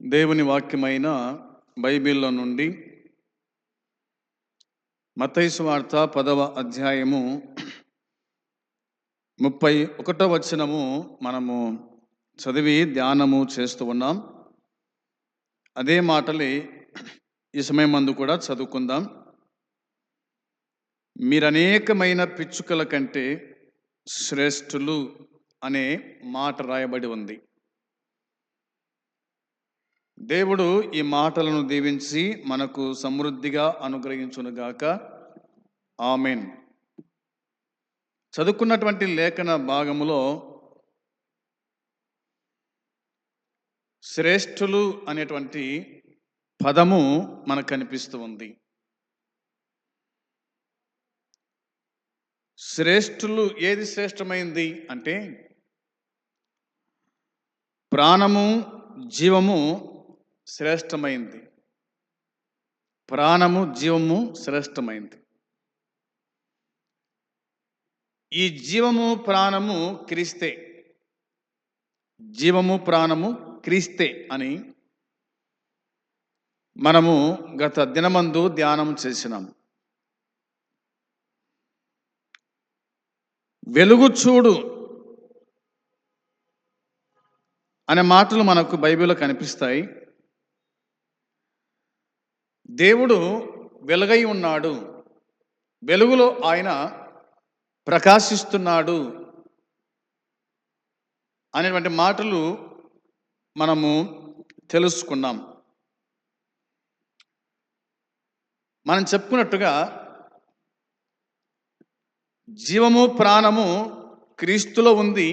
దేవుని వాక్యమైన బైబిల్లో నుండి మత్తయి సువార్త 10వ అధ్యాయము 31వ వచనము మనము చదివి ధ్యానము చేస్తూ ఉన్నాం. అదే మాటలే ఈ సమయం మందు కూడా చదువుకుందాం. మీరనేకమైన పిచ్చుకల కంటే శ్రేష్ఠులు అనే మాట రాయబడి ఉంది. దేవుడు ఈ మాటలను దీవించి మనకు సమృద్ధిగా అనుగ్రహించునుగాక. ఆమేన్. చదువుకున్నటువంటి లేఖన భాగములో శ్రేష్ఠులు అనేటువంటి పదము మనకు కనిపిస్తూ ఉంది. శ్రేష్ఠులు ఏది శ్రేష్టమైంది అంటే ప్రాణము జీవము శ్రేష్టమైంది. ప్రాణము జీవము శ్రేష్టమైంది. ఈ జీవము ప్రాణము క్రీస్తే. జీవము ప్రాణము క్రీస్తే అని మనము గత దినమందు ధ్యానం చేసినాం. వెలుగు చూడు అనే మాటలు మనకు బైబిల్లో కనిపిస్తాయి. దేవుడు వెలుగై ఉన్నాడు, వెలుగులో ఆయన ప్రకాశిస్తున్నాడు అనేటువంటి మాటలు మనము తెలుసుకున్నాం. మనం చెప్పుకున్నట్టుగా జీవము ప్రాణము క్రీస్తులో ఉంది,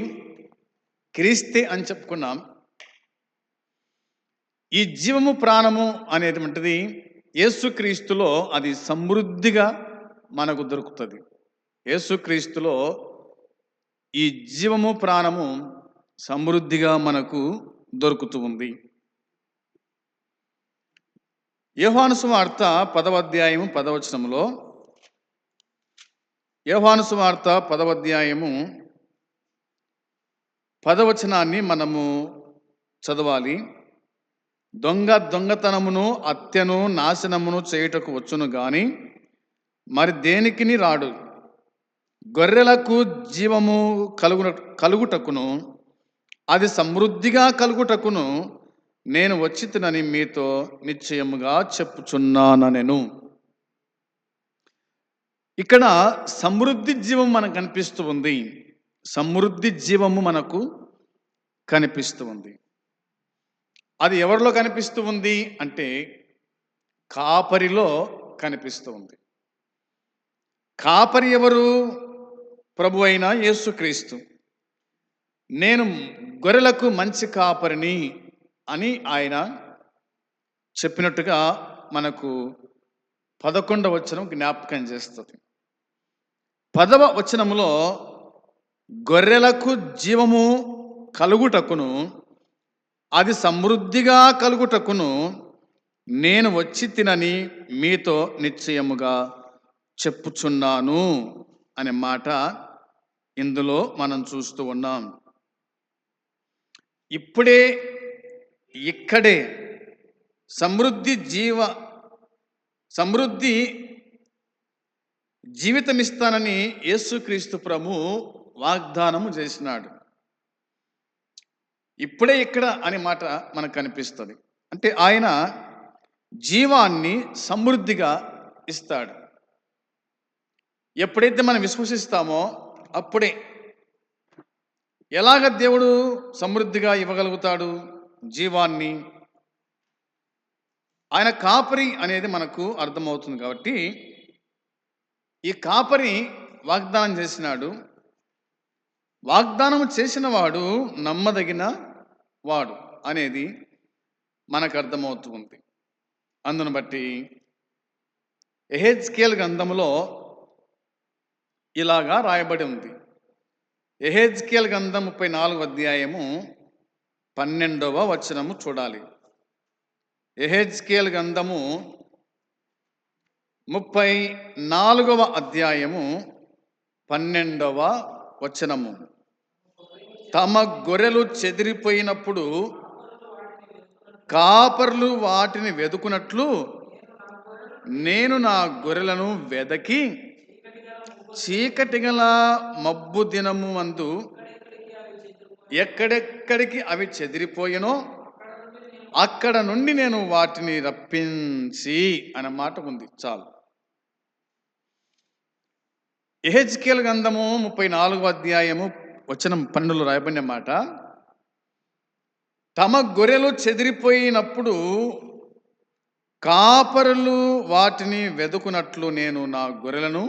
క్రీస్తే అని చెప్పుకున్నాం. ఈ జీవము ప్రాణము అనేటువంటిది యేసుక్రీస్తులో అది సమృద్ధిగా మనకు దొరుకుతుంది. యేసుక్రీస్తులో ఈ జీవము ప్రాణము సమృద్ధిగా మనకు దొరుకుతూ ఉంది. యోహాను సువార్త 10వ అధ్యాయము 10వ వచనములో, యోహాను సువార్త 10వ అధ్యాయము 10వ వచనాన్ని మనము చదవాలి. దొంగతనమును హత్యను నాశనమును చేయుటకు వచ్చును గాని మరి దేనికిని రాడు. గొర్రెలకు జీవము కలుగుటకును అది సమృద్ధిగా కలుగుటకును నేను వచ్చితినని మీతో నిశ్చయముగా చెప్పుచున్నానెను. ఇక్కడ సమృద్ధి జీవం మనకు కనిపిస్తూ ఉంది. సమృద్ధి జీవము మనకు కనిపిస్తూ ఉంది. అది ఎవరిలో కనిపిస్తూ ఉంది అంటే కాపరిలో కనిపిస్తూ ఉంది. కాపరి ఎవరు? ప్రభు అయిన యేసుక్రీస్తు. నేను గొర్రెలకు మంచి కాపరిని అని ఆయన చెప్పినట్టుగా మనకు 11వ వచనం జ్ఞాపకం చేస్తుంది. 10వ వచనములో గొర్రెలకు జీవము కలుగుటకును అది సమృద్ధిగా కలుగుటకును నేను వచ్చి తినని మీతో నిశ్చయముగా చెప్పుచున్నాను అనే మాట ఇందులో మనం చూస్తూ ఉన్నాం. ఇప్పుడే ఇక్కడే సమృద్ధి జీవితం ఇస్తానని యేసుక్రీస్తు ప్రభు వాగ్దానము చేసినాడు. ఇప్పుడే ఇక్కడ అనే మాట మనకు కనిపిస్తుంది. అంటే ఆయన జీవాన్ని సమృద్ధిగా ఇస్తాడు. ఎప్పుడైతే మనం విశ్వసిస్తామో అప్పుడే. ఎలాగ దేవుడు సమృద్ధిగా ఇవ్వగలుగుతాడు జీవాన్ని? ఆయన కాపరి అనేది మనకు అర్థమవుతుంది. కాబట్టి ఈ కాపరి వాగ్దానం చేసినాడు. వాగ్దానం చేసిన వాడు నమ్మదగిన వాడు అనేది మనకు అర్థమవుతూ ఉంది. అందును బట్టి యెహెజ్కేలు గ్రంథములో ఇలాగా రాయబడి ఉంది. యెహెజ్కేలు గ్రంథం 34వ అధ్యాయము 12వ వచనము చూడాలి. యెహెజ్కేలు గ్రంథము 34వ అధ్యాయము 12వ వచనము. తమ గొర్రెలు చెదిరిపోయినప్పుడు కాపర్లు వాటిని వెదుకున్నట్లు నేను నా గొర్రెలను వెదకి చీకటి గల మబ్బు దినము అందు ఎక్కడెక్కడికి అవి చెదిరిపోయినో అక్కడ నుండి నేను వాటిని రప్పించి అనే మాట ఉంది. చాలు. యెహెజ్కేలు గ్రంథము 34వ అధ్యాయము వచనం 12లో రాయబడిన మాట, తమ గొర్రెలు చెదిరిపోయినప్పుడు కాపరులు వాటిని వెదుకున్నట్లు నేను నా గొర్రెలను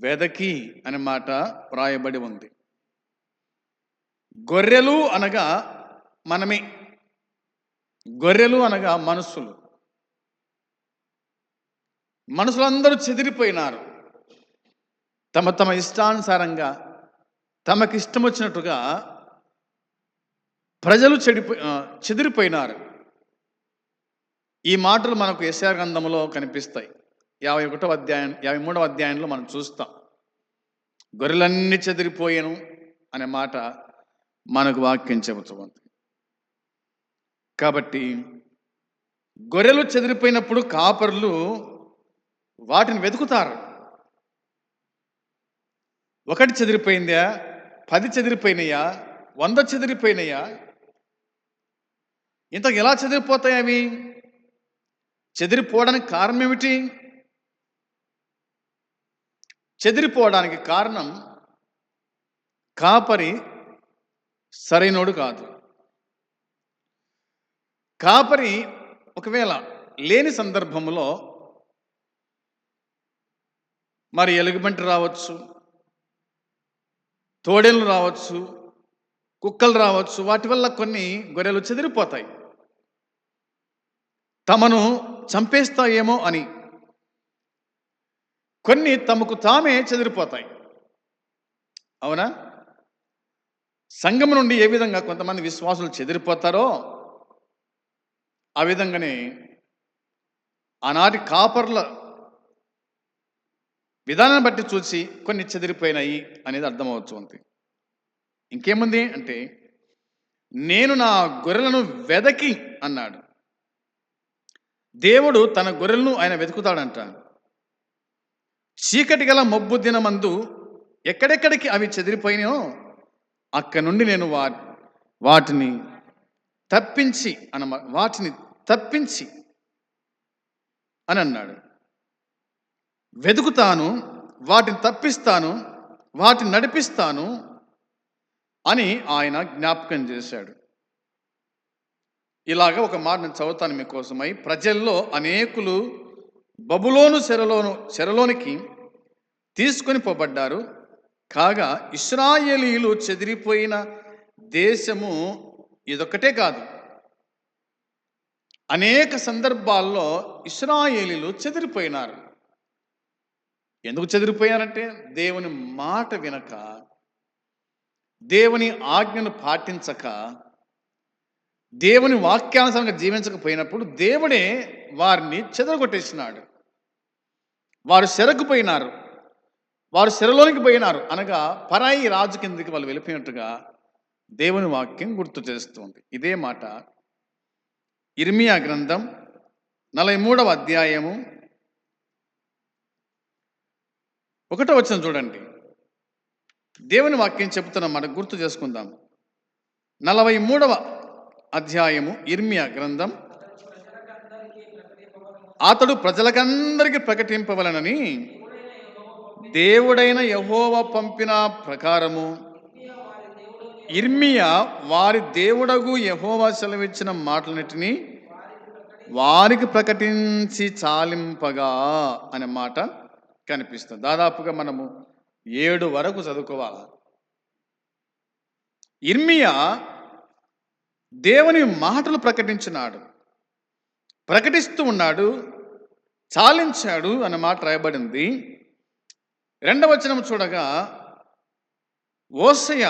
వెదకి అనే మాట రాయబడి ఉంది. గొర్రెలు అనగా మనమే. గొర్రెలు అనగా మనుషులందరూ చెదిరిపోయినారు. తమ తమ ఇష్టానుసారంగా తమకిష్టం వచ్చినట్టుగా ప్రజలు చెదిరిపోయినారు. ఈ మాటలు మనకు యెషయా గ్రంథంలో కనిపిస్తాయి. 51వ అధ్యాయం 53వ అధ్యాయంలో మనం చూస్తాం. గొర్రెలన్నీ చెదిరిపోయాను అనే మాట మనకు వాక్యం చెబుతుంది. కాబట్టి గొర్రెలు చెదిరిపోయినప్పుడు కాపర్లు వాటిని వెతుకుతారు. ఒకటి చెదిరిపోయిందా, 10 చెదిరిపోయినాయా, 100 చెదిరిపోయినాయా? ఇంతకు ఎలా చెదిరిపోతాయి అవి? చెదిరిపోవడానికి కారణం ఏమిటి? చెదిరిపోవడానికి కారణం కాపరి సరైనోడు కాదు. కాపరి ఒకవేళ లేని సందర్భంలో మరి ఎలుగుబంటి రావచ్చు, తోడేళ్ళు రావచ్చు, కుక్కలు రావచ్చు. వాటి వల్ల కొన్ని గొర్రెలు చెదిరిపోతాయి. తమను చంపేస్తాయేమో అని కొన్ని తమకు తామే చెదిరిపోతాయి. అవునా? సంఘం నుండి ఏ విధంగా కొంతమంది విశ్వాసులు చెదిరిపోతారో ఆ విధంగానే ఆనాటి కాపర్ల విధానాన్ని బట్టి చూసి కొన్ని చెదిరిపోయినాయి అనేది అర్థమవుతుంది. ఇంకేముంది అంటే, నేను నా గొర్రెలను వెదకి అన్నాడు. దేవుడు తన గొర్రెలను ఆయన వెతుకుతాడంట. చీకటి గల మబ్బు దినమందు ఎక్కడెక్కడికి అవి చెదిరిపోయినాయో అక్కడి నుండి నేను వాటిని తప్పించి అని అన్నాడు. వెతుకుతాను, వాటిని తప్పిస్తాను, వాటిని నడిపిస్తాను అని ఆయన జ్ఞాపకం చేశాడు. ఇలాగ ఒక మాట నేను చదువుతాను మీకోసమై. ప్రజల్లో అనేకులు బబులోను చెరలోనికి తీసుకొని పోబడ్డారు. కాగా ఇశ్రాయేలీయులు చెదిరిపోయిన దేశము ఇదొక్కటే కాదు. అనేక సందర్భాల్లో ఇశ్రాయేలీయులు చెదిరిపోయినారు. ఎందుకు చెదిరిపోయారంటే, దేవుని మాట వినక, దేవుని ఆజ్ఞను పాటించక, దేవుని వాక్యానుసారంగా జీవించకపోయినప్పుడు దేవుడే వారిని చెదరగొట్టేసినాడు. వారు చెరకు పోయినారు, వారు చెరలోనికి పోయినారు అనగా పరాయి రాజు కిందకి వాళ్ళు వెళ్ళిపోయినట్టుగా దేవుని వాక్యం గుర్తు చేస్తుంది. ఇదే మాట ఇర్మియా గ్రంథం 43వ అధ్యాయము 1వ వచనం చూడండి. దేవుని వాక్యం చెబుతున్న మాట గుర్తు చేసుకుందాం. 43వ అధ్యాయము ఇర్మియా గ్రంథం. అతడు ప్రజలకందరికీ ప్రకటింపవలనని దేవుడైన యెహోవా పంపిన ప్రకారము ఇర్మియా వారి దేవుడగు యెహోవా సెలవిచ్చిన మాటలన్నిటినీ వారికి ప్రకటించి చాలింపగా అనే మాట కనిపిస్తుంది. దాదాపుగా మనము 7 వరకు చదువుకోవాలి. ఇర్మియా దేవుని మాటలు ప్రకటిస్తూ ఉన్నాడు, చాలించాడు అన్న మాట రాయబడింది. 2వ వచనం చూడగా, ఓసయ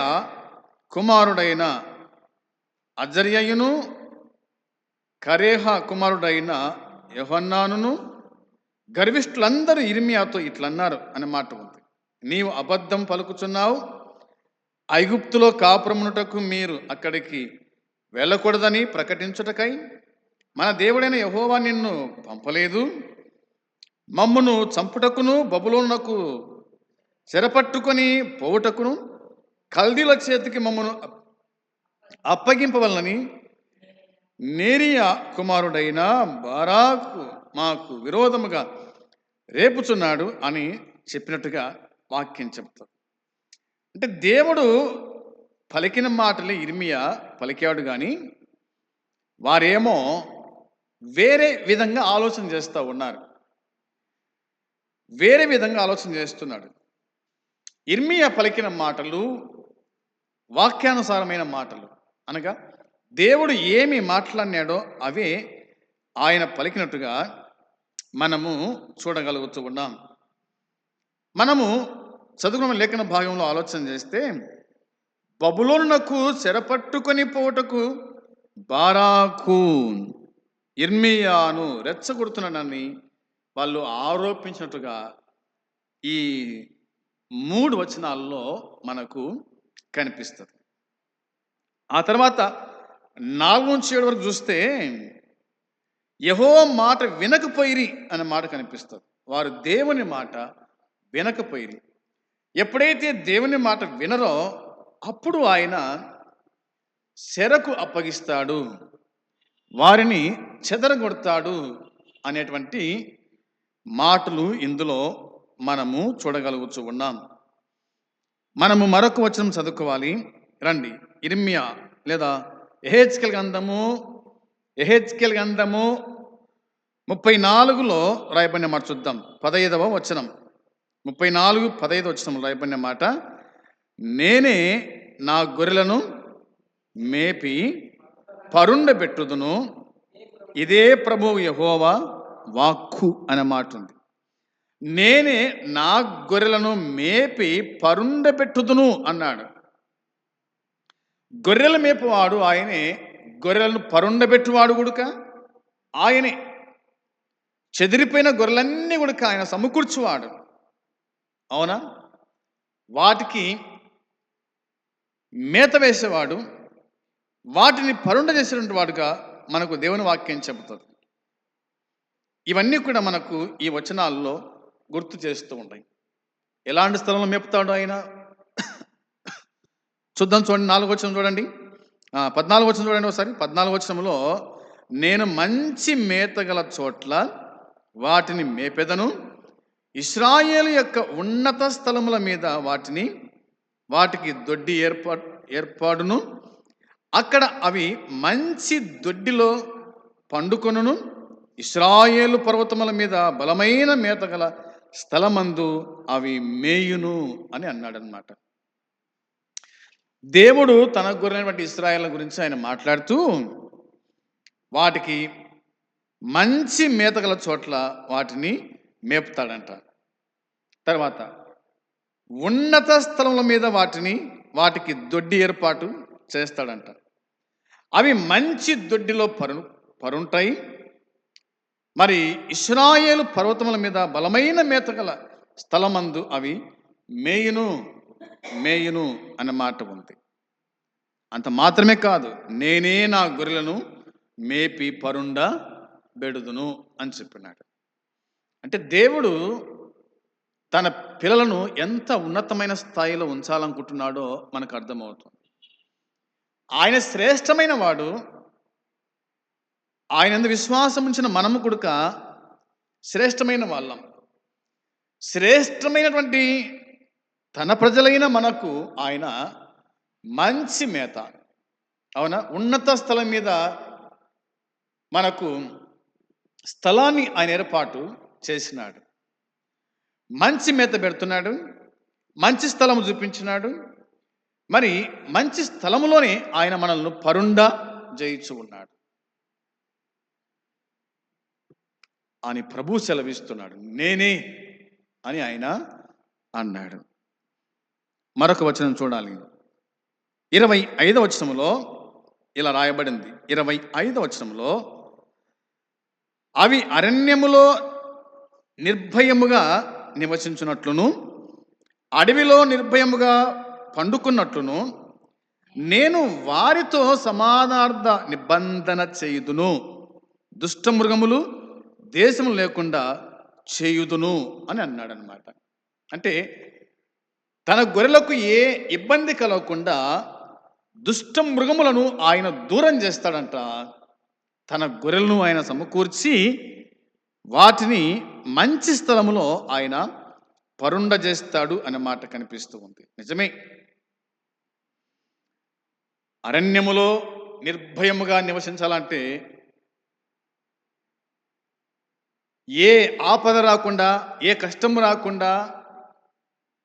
కుమారుడైన అజర్యయును కరేహ కుమారుడైన యోహన్నానును గర్విష్ఠులందరూ ఇర్మియాతో ఇట్లన్నారు అనే మాట ఉంది. నీవు అబద్ధం పలుకుచున్నావు, ఐగుప్తులో కాపురమునుటకు మీరు అక్కడికి వెళ్ళకూడదని ప్రకటించుటకై మన దేవుడైన యెహోవా నిన్ను పంపలేదు? మమ్మును చంపుటకును బబులోనునకు చెరపట్టుకొని పోవుటకును కల్దీల చేతికి మమ్మను అప్పగింపవలనని నేరియా కుమారుడైన బారాకు మాకు విరోధముగా రేపుచున్నాడు అని చెప్పినట్టుగా వాక్యం చెప్తారు. అంటే దేవుడు పలికిన మాటలు ఇర్మియా పలికాడు, కానీ వారేమో వేరే విధంగా ఆలోచన చేస్తూ ఉన్నారు. వేరే విధంగా ఆలోచన చేస్తున్నాడు. ఇర్మియా పలికిన మాటలు వాక్యానుసారమైన మాటలు, అనగా దేవుడు ఏమి మాట్లాడినాడో అవే ఆయన పలికినట్టుగా మనము చూడగలుగుతూ ఉన్నాం. మనము చదువుకున్న లేఖన భాగంలో ఆలోచన చేస్తే, బబులోనునకు చెరపట్టుకొని పోవుటకు బారాకు ఇర్మియాను రెచ్చగొడుతున్నాడని వాళ్ళు ఆరోపించినట్టుగా ఈ 3 వచనాల్లో మనకు కనిపిస్తుంది. ఆ తర్వాత 4 నుంచి 7 వరకు చూస్తే యెహోవా మాట వినకపోయిరి అనే మాట కనిపిస్తుంది. వారు దేవుని మాట వినకపోయిరి. ఎప్పుడైతే దేవుని మాట వినరో అప్పుడు ఆయన చెరకు అప్పగిస్తాడు, వారిని చెదరగొడతాడు అనేటువంటి మాటలు ఇందులో మనము చూడగలుగుతూ ఉన్నాం. మనము మరొక వచనం చదువుకోవాలి. రండి, ఇర్మియా లేదా యెహెజ్కేలు గ్రంథము 34లో రాయబడిన మాట చూద్దాం. 15వ వచనం, 34:15 వచనంలో రాయబడిన మాట, నేనే నా గొర్రెలను మేపి పరుండబెట్టుదును, ఇదే ప్రభువు యెహోవా వాక్కు అనే మాట ఉంది. నేనే నా గొర్రెలను మేపి పరుండబెట్టుదును అన్నాడు. గొర్రెల మేపువాడు ఆయనే, గొర్రెలను పరుండబెట్టువాడు కూడా ఆయనే. చెదిరిపోయిన గొర్రెలన్నీ కూడా ఆయన సమకూర్చువాడు. అవునా? వాటికి మేత వేసేవాడు, వాటిని పరుండ చేసినటువంటి వాడుగా మనకు దేవుని వాక్యం చెబుతుంది. ఇవన్నీ కూడా మనకు ఈ వచనాల్లో గుర్తు చేస్తూ ఉంటాయి. ఎలాంటి స్థలంలో మేపుతాడు ఆయన చూద్దాం. చూడండి, 4వ వచనం చూడండి, 14వ వచనం చూడండి ఒకసారి. 14వ వచనంలో, నేను మంచి మేత గల చోట్ల వాటిని మేపెదను, ఇశ్రాయేలు యొక్క ఉన్నత స్థలముల మీద వాటికి దొడ్డి ఏర్పాటును, అక్కడ అవి మంచి దొడ్డిలో పండుకొనును, ఇశ్రాయేలు పర్వతముల మీద బలమైన మేత గల స్థలమందు అవి మేయును అని అన్నాడనమాట. దేవుడు తన గొర్రెలైనటువంటి ఇశ్రాయేలు గురించి ఆయన మాట్లాడుతూ వాటికి మంచి మేత గల చోట్ల వాటిని మేపుతాడంట. తర్వాత ఉన్నత స్థలముల మీద వాటికి దొడ్డి ఏర్పాటు చేస్తాడంట. అవి మంచి దొడ్డిలో పరుంటాయి. మరి ఇశ్రాయేలు పర్వతముల మీద బలమైన మేత గల స్థలమందు అవి మేయును అనే మాట ఉంది. అంత మాత్రమే కాదు, నేనే నా గొర్రెలను మేపి పరుండబెడుదును అని చెప్పినాడు. అంటే దేవుడు తన పిల్లలను ఎంత ఉన్నతమైన స్థాయిలో ఉంచాలనుకుంటున్నాడో మనకు అర్థమవుతుంది. ఆయన శ్రేష్టమైన వాడు. ఆయన యందు విశ్వాసం ఉంచిన మనము కూడా శ్రేష్టమైన వాళ్ళం. శ్రేష్టమైనటువంటి తన ప్రజలైన మనకు ఆయన మంచి మేత, అవునా, ఉన్నత స్థలం మీద మనకు స్థలాన్ని ఆయన ఏర్పాటు చేసినాడు. మంచి మేత పెడుతున్నాడు, మంచి స్థలము చూపించినాడు. మరి మంచి స్థలములోనే ఆయన మనల్ని పరుండ జయించు ఉన్నాడు అని ప్రభు సెలవిస్తున్నాడు. నేనే అని ఆయన అన్నాడు. మరొక వచనం చూడాలి. 25వ వచనంలో ఇలా రాయబడింది. 25వ వచనంలో, అవి అరణ్యములో నిర్భయముగా నివసించున్నట్లును, అడవిలో నిర్భయముగా పండుకున్నట్లును, నేను వారితో సమానార్థ నిబంధన చేయుదును, దుష్ట మృగములు దేశము లేకుండా చేయుదును అని అన్నాడనమాట. అంటే తన గొర్రెలకు ఏ ఇబ్బంది కలగకుండా దుష్ట మృగములను ఆయన దూరం చేస్తాడంట. తన గొర్రెలను ఆయన సమకూర్చి వాటిని మంచి స్థలములో ఆయన పరుండ చేస్తాడు అనే మాట కనిపిస్తూ ఉంది. నిజమే, అరణ్యములో నిర్భయముగా నివసించాలంటే ఏ ఆపద రాకుండా, ఏ కష్టము రాకుండా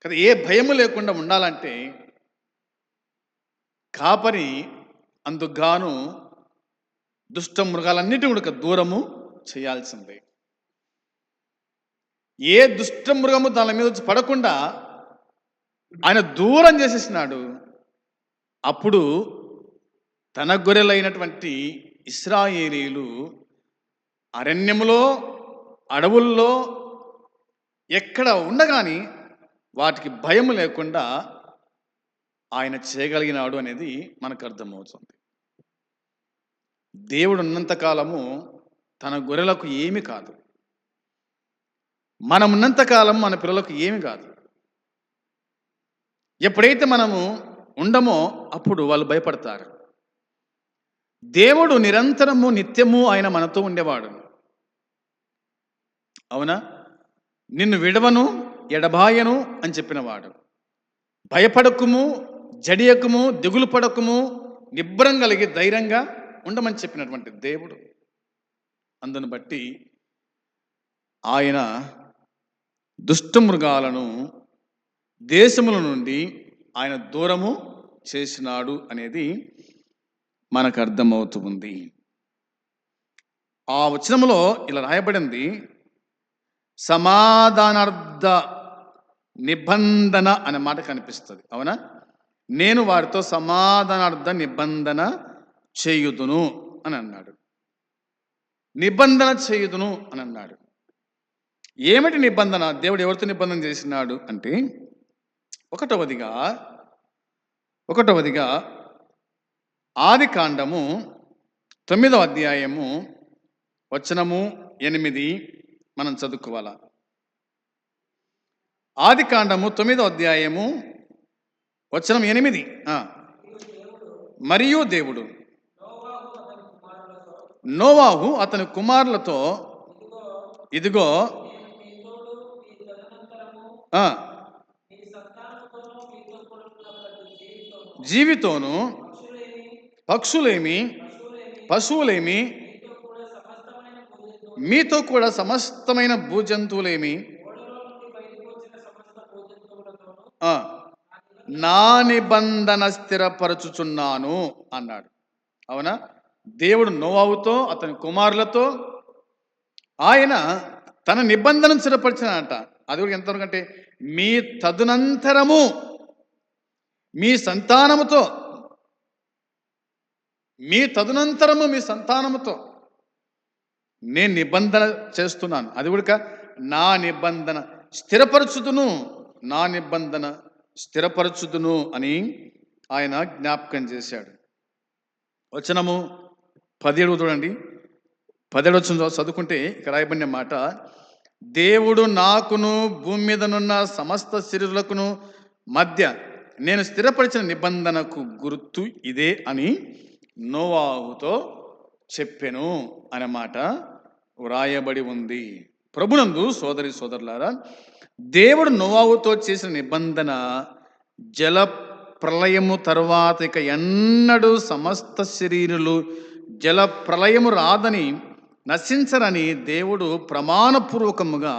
కదా, ఏ భయము లేకుండా ఉండాలంటే కాపరి అందుగాను దుష్ట మృగాలన్నిటి కూడా దూరము చేయాల్సిందే. ఏ దుష్ట మృగము దాని మీద వచ్చి పడకుండా ఆయన దూరం చేసేసినాడు. అప్పుడు తన గొర్రెలైనటువంటి ఇశ్రాయేలీయులు అరణ్యములో, అడవుల్లో ఎక్కడ ఉండగాని వాటికి భయం లేకుండా ఆయన చేయగలిగినాడు అనేది మనకు అర్థమవుతుంది. దేవుడు ఉన్నంతకాలము తన గొర్రెలకు ఏమి కాదు, మనం ఉన్నంతకాలం మన పిల్లలకు ఏమి కాదు. ఎప్పుడైతే మనము ఉండమో అప్పుడు వాళ్ళు భయపడతారు. దేవుడు నిరంతరము నిత్యము ఆయన మనతో ఉండేవాడు. అవునా? నిన్ను విడవను ఎడబాయను అని చెప్పినవాడు. భయపడకుము, జడియకుము, దిగులు పడకుము, నిబ్బరం కలిగి ధైర్యంగా ఉండమని చెప్పినటువంటి దేవుడు. అందును బట్టి ఆయన దుష్టమృగాలను దేశముల నుండి ఆయన దూరము చేసినాడు అనేది మనకు అర్థమవుతుంది. ఆ వచనములో ఇలా రాయబడింది, సమాధానార్థ నిబంధన అనే మాట కనిపిస్తుంది. అవునా? నేను వారితో సమాధానార్థ నిబంధన చేయుదును అని అన్నాడు. నిబంధన చేయుదును అని అన్నాడు. ఏమిటి నిబంధన? దేవుడు ఎవరితో నిబంధన చేసినాడు అంటే, ఒకటవదిగా ఆది కాండము 9వ అధ్యాయము వచనము 8 మనం చదువుకోవాలా. ఆది కాండము 9వ అధ్యాయము వచనం 8. మరియు దేవుడు నోవాహు అతని కుమారులతో, ఇదిగో జీవితోను, పక్షులేమి, పశువులేమి, మీతో కూడా సమస్తమైన భూజంతువులేమి నా నిబంధన స్థిరపరచుచున్నాను అన్నాడు. అవునా? దేవుడు నోవాహుతో అతని కుమారులతో ఆయన తన నిబంధనను స్థిరపరిచినట. అది కూడా ఎంతవరకు అంటే, మీ తదనంతరము మీ సంతానముతో, మీ సంతానముతో నేను నిబంధన చేస్తున్నాను. అది కూడా నా నిబంధన స్థిరపరచుదును అని ఆయన జ్ఞాపకం చేశాడు. వచనము 17 చూడండి. 17 వచనం చదువుకుంటే ఇక్కడ రాయబడిన మాట, దేవుడు నాకును భూమి మీదనున్న సమస్త శరీరులకును మధ్య నేను స్థిరపరిచిన నిబంధనకు గుర్తు ఇదే అని నోవాహుతో చెప్పెను అనే మాట వ్రాయబడి ఉంది. ప్రభునందు సోదరి సోదరులారా, దేవుడు నోవాహుతో చేసిన నిబంధన జల ప్రళయము తర్వాత ఇక ఎన్నడూ సమస్త శరీరులు జల ప్రళయము రాదని, నశించరని దేవుడు ప్రమాణపూర్వకముగా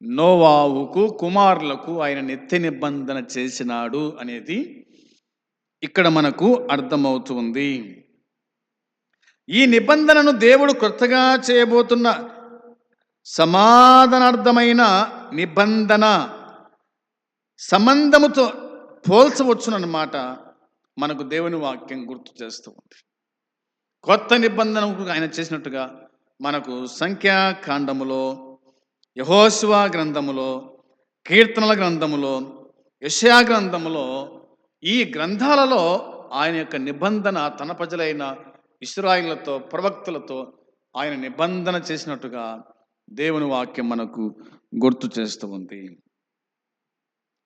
నోవాహుకు కుమారులకు ఆయన నిత్య నిబంధన చేసినాడు అనేది ఇక్కడ మనకు అర్థమవుతుంది. ఈ నిబంధనను దేవుడు కొత్తగా చేయబోతున్న సమాధానార్థమైన నిబంధన సంబంధముతో పోల్చవచ్చునన్నమాట మనకు దేవుని వాక్యం గుర్తు చేస్తూ ఉంది. కొత్త నిబంధన ఆయన చేసినట్టుగా మనకు సంఖ్యాకాండములో, యెహోషువ గ్రంథములో, కీర్తనల గ్రంథములో, యెషయా గ్రంథములో ఈ గ్రంథాలలో ఆయన యొక్క నిబంధన తన ప్రజలైన ఇశ్రాయేలులతో ప్రవక్తలతో ఆయన నిబంధన చేసినట్టుగా దేవుని వాక్యం మనకు గుర్తు చేస్తూ ఉంది.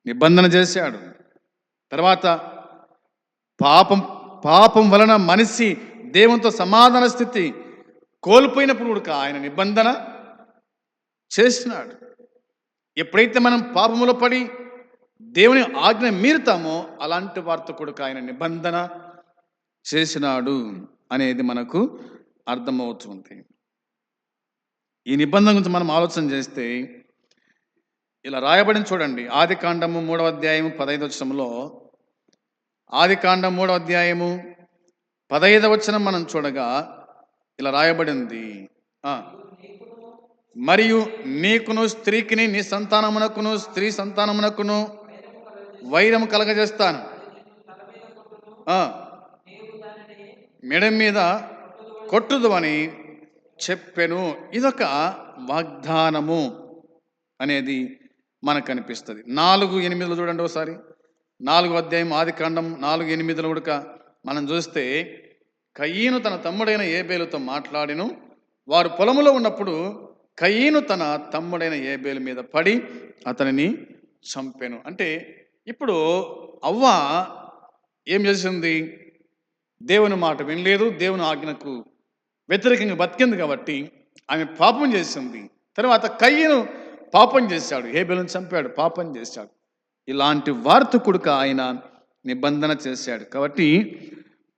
నిబంధన చేశాడు. తర్వాత పాపం వలన మనిషి దేవునితో సమాధాన స్థితి కోల్పోయినప్పుడు కూడా ఆయన నిబంధన చేసినాడు. ఎప్పుడైతే మనం పాపములో పడి దేవుని ఆజ్ఞ మీరుతామో అలాంటి వారితో కూడా ఆయన నిబంధన చేసినాడు అనేది మనకు అర్థమవుతుంది. ఈ నిబంధన గురించి మనం ఆలోచన చేస్తే ఇలా రాయబడిన చూడండి. ఆదికాండము 3వ అధ్యాయము 15వ వచనంలో, ఆదికాండం 3వ అధ్యాయము 15వ వచనం మనం చూడగా ఇలా రాయబడింది, మరియు నీకును స్త్రీకిని నీ సంతానమునకును స్త్రీ సంతానమునకును వైరము కలగజేస్తాను, మెడ మీద కొట్టుదు అని చెప్పెను. ఇదొక వాగ్దానము అనేది మనకు కనిపిస్తుంది. 4:8 చూడండి ఒకసారి. 4వ అధ్యాయం ఆదికాండం 4:8 కూడా మనం చూస్తే, కయీను తన తమ్ముడైన ఏబేలుతో మాట్లాడిను, వారు పొలములో ఉన్నప్పుడు కయీను తన తమ్ముడైన ఏబేలు మీద పడి అతనిని చంపెను. అంటే ఇప్పుడు అవ్వ ఏం చేసింది? దేవుని మాట వినలేదు, దేవుని ఆజ్ఞకు వ్యతిరేకంగా బతికింది కాబట్టి ఆమె పాపం చేసింది. తర్వాత కయీను పాపం చేశాడు, హేబేలును చంపాడు, పాపం చేశాడు. ఇలాంటి వారితో కూడా ఆయన నిబంధన చేశాడు. కాబట్టి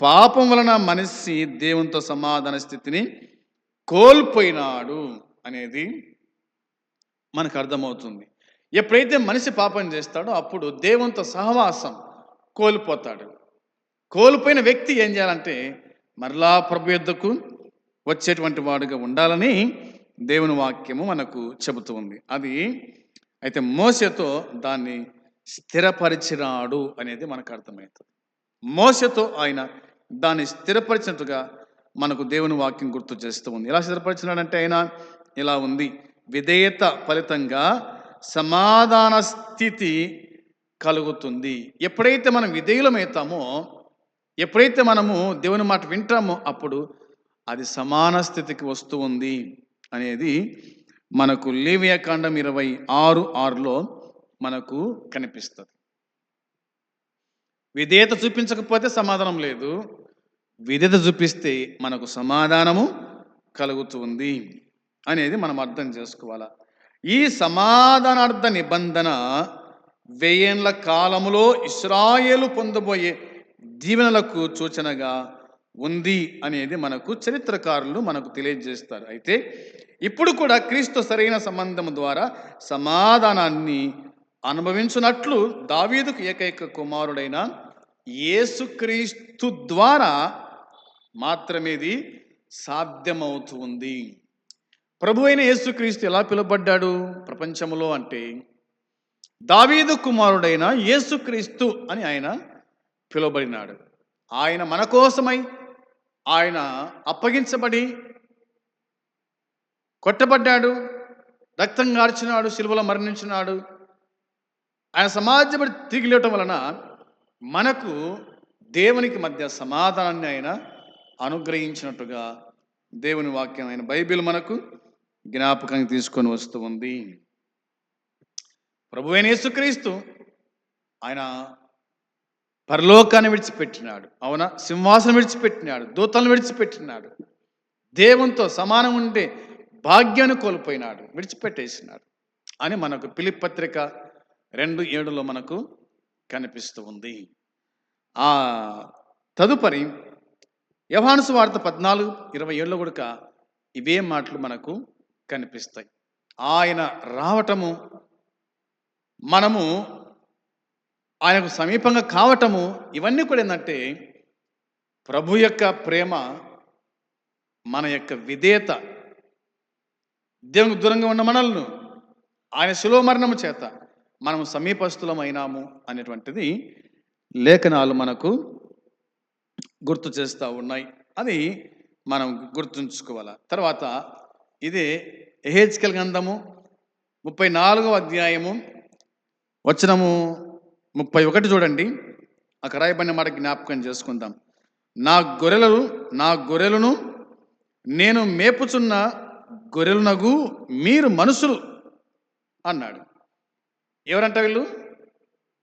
పాపం వలన మనిషి దేవునితో సమాధాన స్థితిని కోల్పోయినాడు అనేది మనకు అర్థమవుతుంది. ఎప్పుడైతే మనిషి పాపం చేస్తాడో అప్పుడు దేవునితో సహవాసం కోల్పోతాడు. కోల్పోయిన వ్యక్తి ఏం చేయాలంటే మరలా ప్రభు యొద్దకు వచ్చేటువంటి వాడుగా ఉండాలని దేవుని వాక్యము మనకు చెబుతూ ఉంది. అది అయితే మోషేతో దాన్ని స్థిరపరిచినాడు అనేది మనకు అర్థమవుతుంది. మోషేతో ఆయన దాన్ని స్థిరపరిచినట్టుగా మనకు దేవుని వాక్యం గుర్తు చేస్తూ ఉంది. ఎలా స్థిరపరిచినాడంటే ఆయన ఇలా ఉంది, విధేయత ఫలితంగా సమాధాన స్థితి కలుగుతుంది. ఎప్పుడైతే మనం విధేయులమవుతామో, ఎప్పుడైతే మనము దేవుని మాట వింటామో అప్పుడు అది సమాన స్థితికి వస్తూ ఉంది అనేది మనకు లేవియాకాండం 26:6లో మనకు కనిపిస్తుంది. విధేయత చూపించకపోతే సమాధానం లేదు, విధేయత చూపిస్తే మనకు సమాధానము కలుగుతుంది అనేది మనం అర్థం చేసుకోవాలా. ఈ సమాధానార్థ నిబంధన 1000 ఏళ్ల కాలములో ఇశ్రాయేలు పొందబోయే దీవెనలకు సూచనగా ఉంది అనేది మనకు చరిత్రకారులు మనకు తెలియజేస్తారు. అయితే ఇప్పుడు కూడా క్రీస్తు సరైన సంబంధం ద్వారా సమాధానాన్ని అనుభవించున్నట్లు దావీదుకు ఏకైక కుమారుడైన యేసుక్రీస్తు ద్వారా మాత్రమే ఇది సాధ్యమవుతుంది. ప్రభు అయిన యేసుక్రీస్తు ఎలా పిలువబడ్డాడు ప్రపంచంలో అంటే, దావీదు కుమారుడైన యేసుక్రీస్తు అని ఆయన పిలువబడినాడు. ఆయన మన కోసమై ఆయన అప్పగించబడి కొట్టబడ్డాడు, రక్తం గార్చినాడు, శిలువలో మరణించినాడు. ఆయన సమాజపడి తిరిగి లేవటం వలన మనకు దేవునికి మధ్య సమాధానాన్ని ఆయన అనుగ్రహించినట్టుగా దేవుని వాక్యం అయిన బైబిల్ మనకు జ్ఞాపకానికి తీసుకొని వస్తూ ఉంది. ప్రభువైన యేసుక్రీస్తు ఆయన పరలోకాన్ని విడిచిపెట్టినాడు, అవునా, సింహాసనం విడిచిపెట్టినాడు, దూతలను విడిచిపెట్టినాడు, దేవునితో సమానం ఉండే భాగ్యాన్ని కోల్పోయినాడు, విడిచిపెట్టేసినాడు అని మనకు ఫిలిప్పీ పత్రిక 2:7లో మనకు కనిపిస్తూ ఉంది. ఆ తదుపరి యోహాను సువార్త 14:27లో కూడా ఇవే మాటలు మనకు కనిపిస్తాయి. ఆయన రావటము, మనము ఆయనకు సమీపంగా కావటము, ఇవన్నీ కూడా ఏంటంటే ప్రభు యొక్క ప్రేమ, మన యొక్క విధేయత, దేవునికి దూరంగా ఉన్న మనల్ని ఆయన శిలువ మరణము చేత మనము సమీపస్థులమైనాము అనేటువంటిది లేఖనాలు మనకు గుర్తు చేస్తూ ఉన్నాయి. అది మనం గుర్తుంచుకోవాలి. తర్వాత ఇదే యెహెజ్కేలు గ్రంథము 34వ అధ్యాయము వచనము 31 చూడండి. అక్కడ రాయబడిన మాట జ్ఞాపకం చేసుకుందాం. నా గొర్రెలను నేను మేపుచున్న గొర్రెలునగు మీరు మనుషులు అన్నాడు. ఎవరంట వీళ్ళు?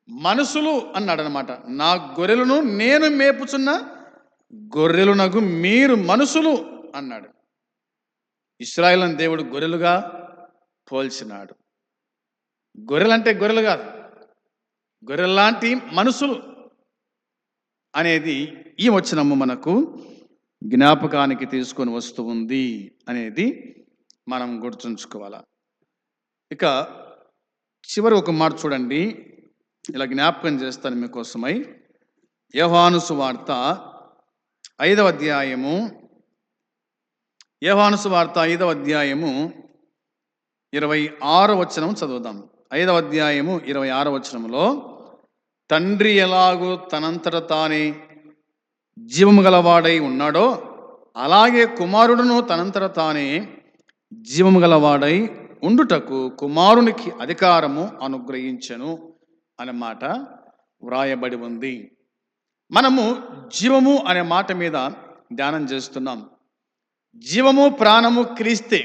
మనుషులు అన్నాడు అనమాట. నా గొర్రెలను నేను మేపుచున్న గొర్రెలునగు మీరు మనుషులు అన్నాడు. ఇశ్రాయేలును దేవుడు గొర్రెలుగా పోల్చినాడు. గొర్రెలంటే గొర్రెలు కాదు, గొర్రెల్లాంటి మనుషులు అనేది ఈ వచనము మనకు జ్ఞాపకానికి తీసుకొని వస్తూ ఉంది అనేది మనం గుర్తుంచుకోవాలా. ఇక చివరి ఒక మాట చూడండి, ఇలా జ్ఞాపకం చేస్తాను మీకోసమై. యోహాను సువార్త 5వ అధ్యాయము 26వ వచనం చదువుదాం. 5వ అధ్యాయము 26వ వచనంలో, తండ్రి ఎలాగూ తనంతట తానే జీవము గలవాడై ఉన్నాడో అలాగే కుమారుడును తనంతట తానే జీవము గలవాడై ఉండుటకు కుమారునికి అధికారము అనుగ్రహించెను అనే మాట వ్రాయబడి ఉంది. మనము జీవము అనే మాట మీద ధ్యానం చేస్తున్నాం. జీవము ప్రాణము క్రీస్తే,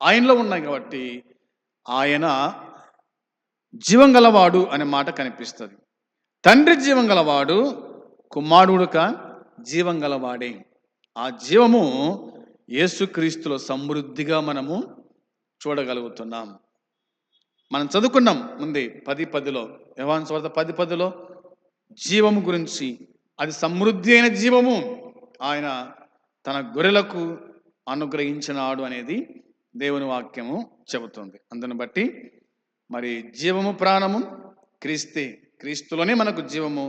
ఆయనలో ఉన్నాయి కాబట్టి ఆయన జీవం గలవాడు అనే మాట కనిపిస్తుంది. తండ్రి జీవం గలవాడు, కుమారుడుక జీవం గలవాడే. ఆ జీవము యేసుక్రీస్తులో సమృద్ధిగా మనము చూడగలుగుతున్నాం. మనం చదువుకున్నాం ముందే 10:10లో, యోహాను సువార్త 10:10లో జీవము గురించి. అది సమృద్ధి అయిన జీవము ఆయన తన గొర్రెలకు అనుగ్రహించినాడు అనేది దేవుని వాక్యము చెబుతుంది. అందుని బట్టి మరి జీవము ప్రాణము క్రీస్తే, క్రీస్తులోనే మనకు జీవము,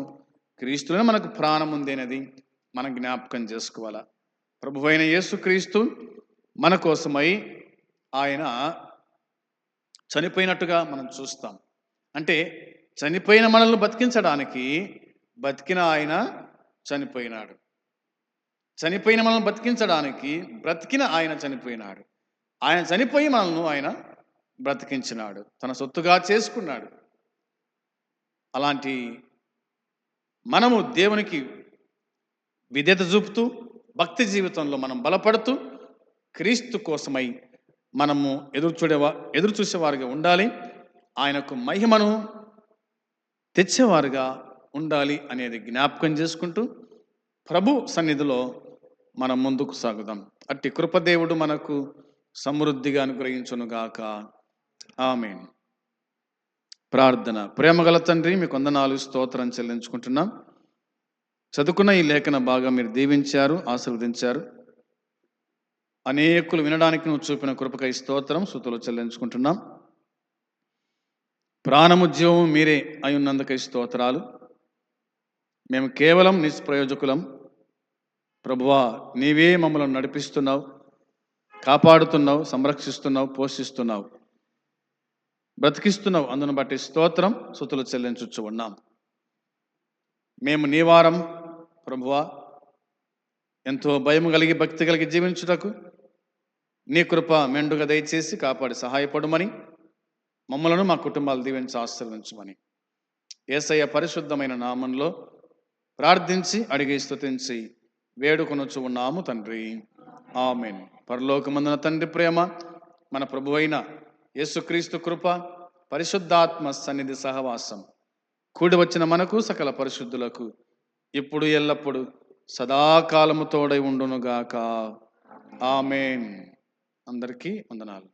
క్రీస్తులోనే మనకు ప్రాణం ఉంది అనేది మనం జ్ఞాపకం చేసుకోవాలా. ప్రభువైన అయిన యేసుక్రీస్తు మన కోసమై ఆయన చనిపోయినట్టుగా మనం చూస్తాం. అంటే చనిపోయిన మనల్ని బతికించడానికి బతికిన ఆయన చనిపోయినాడు. చనిపోయిన మనల్ని బతికించడానికి బ్రతికిన ఆయన చనిపోయినాడు. ఆయన చనిపోయి మనల్ని ఆయన బ్రతికించినాడు, తన సొత్తుగా చేసుకున్నాడు. అలాంటి మనము దేవునికి విధేయత చూపుతూ భక్తి జీవితంలో మనం బలపడుతూ క్రీస్తు కోసమై మనము ఎదురు చూసేవారుగా ఉండాలి. ఆయనకు మహిమను తెచ్చేవారుగా ఉండాలి అనేది జ్ఞాపకం చేసుకుంటూ ప్రభు సన్నిధిలో మనం ముందుకు సాగుదాం. అట్టి కృపదేవుడు మనకు సమృద్ధిగా అనుగ్రహించునుగాక. ఆమేన్. ప్రార్థన. ప్రేమగల తండ్రి, మీకు వందనాలు, స్తోత్రం చెల్లించుకుంటున్నాం. చదువుకున్న ఈ లేఖన బాగా మీరు దీవించారు, ఆశీర్వదించారు. అనేకులు వినడానికి నువ్వు చూపిన కృపకై స్తోత్రం, స్తుతులు చెల్లించుకుంటున్నాం. ప్రాణము జీవము మీరే అయి ఉన్నందుకై స్తోత్రాలు. మేము కేవలం నిష్ప్రయోజకులం. ప్రభువా, నీవే మమ్మల్ని నడిపిస్తున్నావు, కాపాడుతున్నావు, సంరక్షిస్తున్నావు, పోషిస్తున్నావు, బ్రతికిస్తున్నావు. అందును బట్టి స్తోత్రం, స్తుతులు చెల్లించుచు ఉన్నాం. మేము నీ వారం ప్రభువా, ఎంతో భయం కలిగి భక్తి కలిగి జీవించుటకు నీ కృప మెండుగా దయచేసి కాపాడి సహాయపడమని, మమ్మలను మా కుటుంబాలు దీవించి ఆశీర్వదించమని యేసయ్య పరిశుద్ధమైన నామంలో ప్రార్థించి అడిగి స్తుతించి వేడుకొనుచు ఉన్నాము తండ్రి. ఆమేన్. పరలోకమందున తండ్రి ప్రేమ, మన ప్రభువైన యేసుక్రీస్తు కృప, పరిశుద్ధాత్మ సన్నిధి సహవాసం కూడి వచ్చిన మనకు సకల పరిశుద్ధులకు ఇప్పుడు ఎల్లప్పుడు సదాకాలము తోడై ఉండునుగాక. ఆమేన్. అందరికీ వందనాలు.